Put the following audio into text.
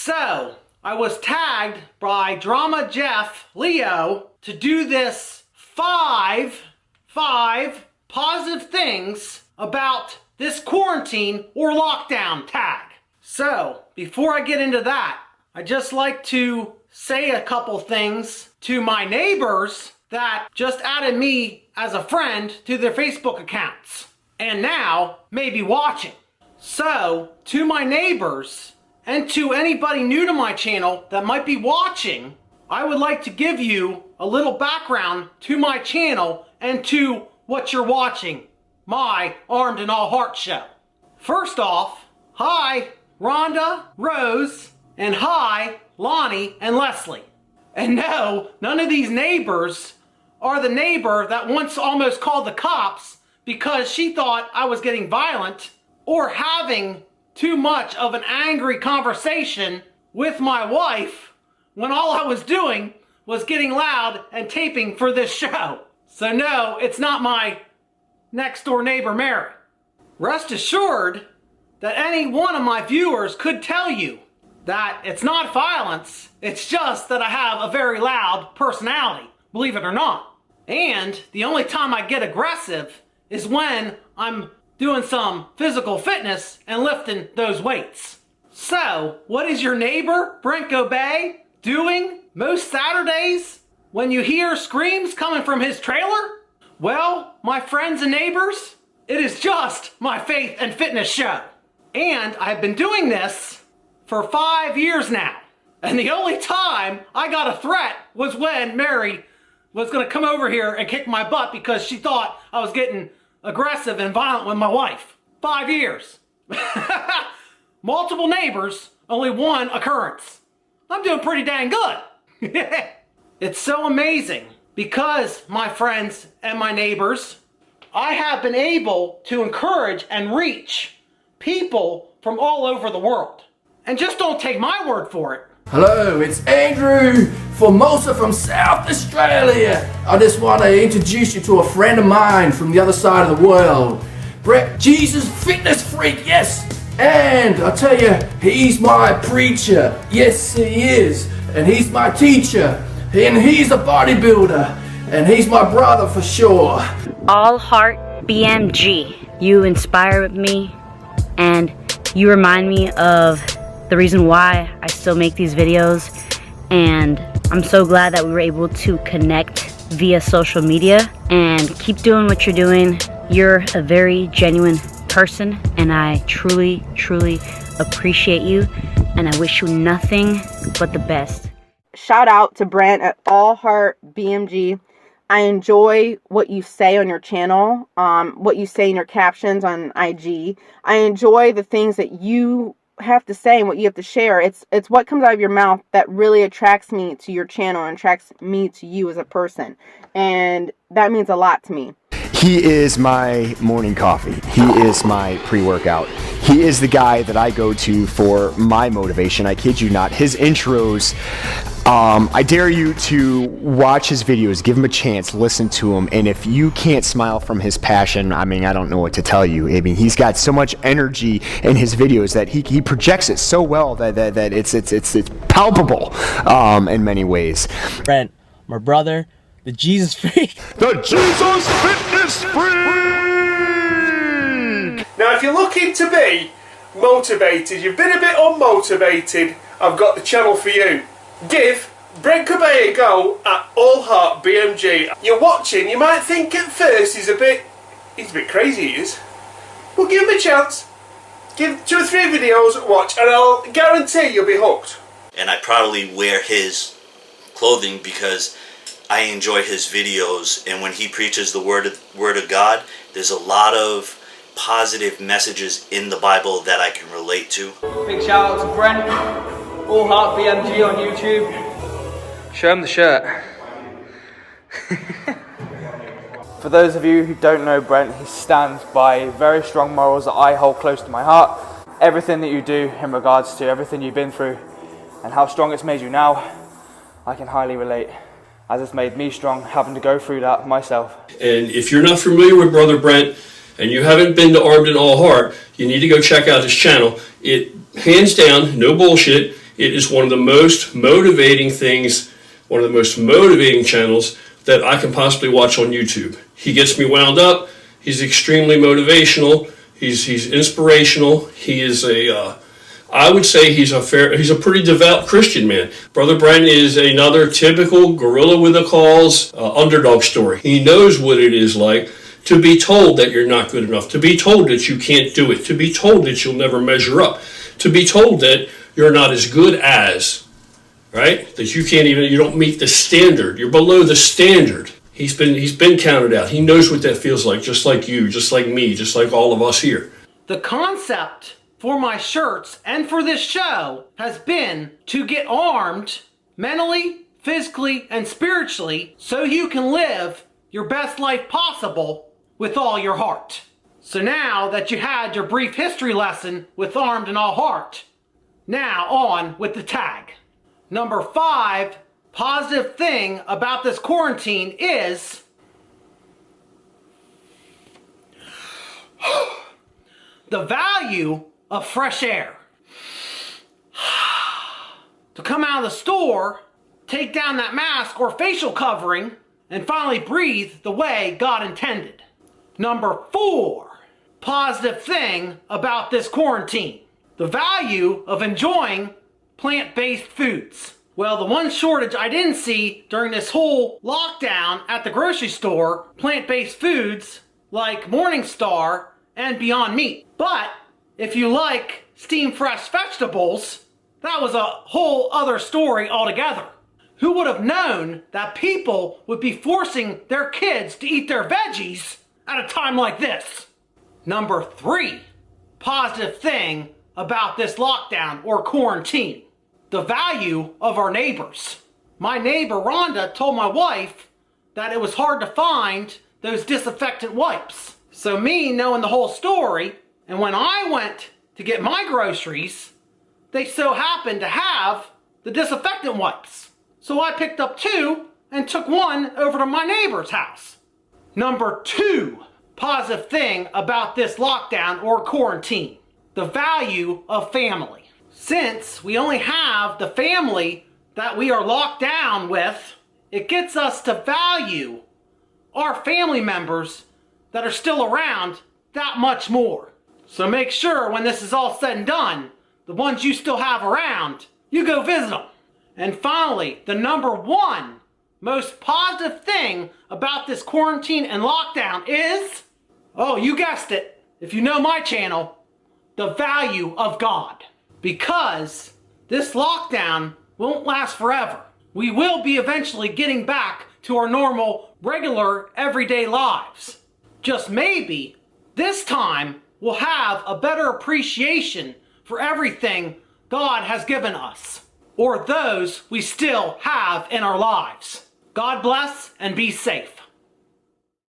So, I was tagged by Drama Jeff Leo to do this five positive things about this quarantine or lockdown tag. So, before I get into that, I'd just like to say a couple things to my neighbors that just added me as a friend to their Facebook accounts and now may be watching. So, to my neighbors and to anybody new to my channel that might be watching, I would like to give you a little background to my channel and to what you're watching, my Armed and All Heart show. First off, hi Rhonda, Rose, and hi Lonnie and Leslie. And no, none of these neighbors are the neighbor that once almost called the cops because she thought I was getting violent or having too much of an angry conversation with my wife when all I was doing was getting loud and taping for this show. So no, it's not my next door neighbor Mary. Rest assured that any one of my viewers could tell you that it's not violence, it's just that I have a very loud personality, believe it or not. And the only time I get aggressive is when I'm doing some physical fitness and lifting those weights. So, what is your neighbor, Brent Bay, doing most Saturdays when you hear screams coming from his trailer? Well, my friends and neighbors, it is just my faith and fitness show. And I've been doing this for 5 years now. And the only time I got a threat was when Mary was gonna come over here and kick my butt because she thought I was getting aggressive and violent with my wife. 5 years. Multiple neighbors, only one occurrence. I'm doing pretty dang good. It's so amazing because, my friends and my neighbors, I have been able to encourage and reach people from all over the world. And just don't take my word for it. Hello, it's Andrew, Formosa from South Australia. I just want to introduce you to a friend of mine from the other side of the world. Brett, Jesus fitness freak, yes. And I tell you, he's my preacher. Yes, he is. And he's my teacher. And he's a bodybuilder. And he's my brother for sure. All Heart BMG. You inspire me and you remind me of the reason why I still make these videos, and I'm so glad that we were able to connect via social media. And keep doing what you're doing. You're a very genuine person and I truly appreciate you, and I wish you nothing but the best. Shout out to Brent at All Heart BMG. I enjoy what you say on your channel, what you say in your captions on IG. I enjoy the things that you have to say and what you have to share. It's what comes out of your mouth that really attracts me to your channel and attracts me to you as a person. And that means a lot to me. He is my morning coffee. He is my pre-workout. He is the guy that I go to for my motivation. I kid you not. His intros, I dare you to watch his videos, give him a chance, listen to him, and if you can't smile from his passion, I mean, I don't know what to tell you. I mean, he's got so much energy in his videos that he projects it so well that it's palpable in many ways. Brent, my brother, the Jesus freak. The Jesus fitness freak! Now, if you're looking to be motivated, you've been a bit unmotivated, I've got the channel for you. Give Brent Bay a go at All Heart BMG. You're watching, you might think at first he's a bit crazy, he is. Well, give him a chance. Give 2 or 3 videos a watch and I'll guarantee you'll be hooked. And I proudly wear his clothing because I enjoy his videos, and when he preaches the word of God, there's a lot of positive messages in the Bible that I can relate to. Big shout out to Brent, All Heart BMG on YouTube. Show him the shirt. For those of you who don't know Brent, he stands by very strong morals that I hold close to my heart. Everything that you do in regards to everything you've been through and how strong it's made you now, I can highly relate, as it's made me strong having to go through that myself. And if you're not familiar with Brother Brent and you haven't been to Armed and All Heart, you need to go check out his channel. It, hands down, no bullshit, It is one of the most motivating things, one of the most motivating channels that I can possibly watch on YouTube. He gets me wound up. He's extremely motivational. He's inspirational. He is I would say he's a pretty devout Christian man. Brother Brent is another typical gorilla with a cause, underdog story. He knows what it is like to be told that you're not good enough, to be told that you can't do it, to be told that you'll never measure up, to be told that you're not as good as, right? That you don't meet the standard. You're below the standard. He's been counted out. He knows what that feels like, just like you, just like me, just like all of us here. The concept for my shirts and for this show has been to get armed mentally, physically, and spiritually so you can live your best life possible with all your heart. So now that you had your brief history lesson with Armed in All Heart, now on with the tag. Number 5 positive thing about this quarantine is the value of fresh air. To come out of the store, take down that mask or facial covering, and finally breathe the way God intended. Number 4 positive thing about this quarantine. The value of enjoying plant-based foods. Well, the one shortage I didn't see during this whole lockdown at the grocery store, plant-based foods like Morningstar and Beyond Meat. But if you like steamed fresh vegetables, that was a whole other story altogether. Who would have known that people would be forcing their kids to eat their veggies at a time like this? Number 3 positive thing about this lockdown or quarantine. The value of our neighbors. My neighbor Rhonda told my wife that it was hard to find those disinfectant wipes. So me knowing the whole story, and when I went to get my groceries, they so happened to have the disinfectant wipes. So I picked up 2 and took 1 over to my neighbor's house. Number 2 positive thing about this lockdown or quarantine. The value of family. Since we only have the family that we are locked down with, it gets us to value our family members that are still around that much more. So make sure when this is all said and done, the ones you still have around, you go visit them. And finally, the number 1 most positive thing about this quarantine and lockdown is, oh, you guessed it, if you know my channel, the value of God. Because this lockdown won't last forever. We will be eventually getting back to our normal, regular, everyday lives. Just maybe, this time we'll have a better appreciation for everything God has given us, or those we still have in our lives. God bless and be safe.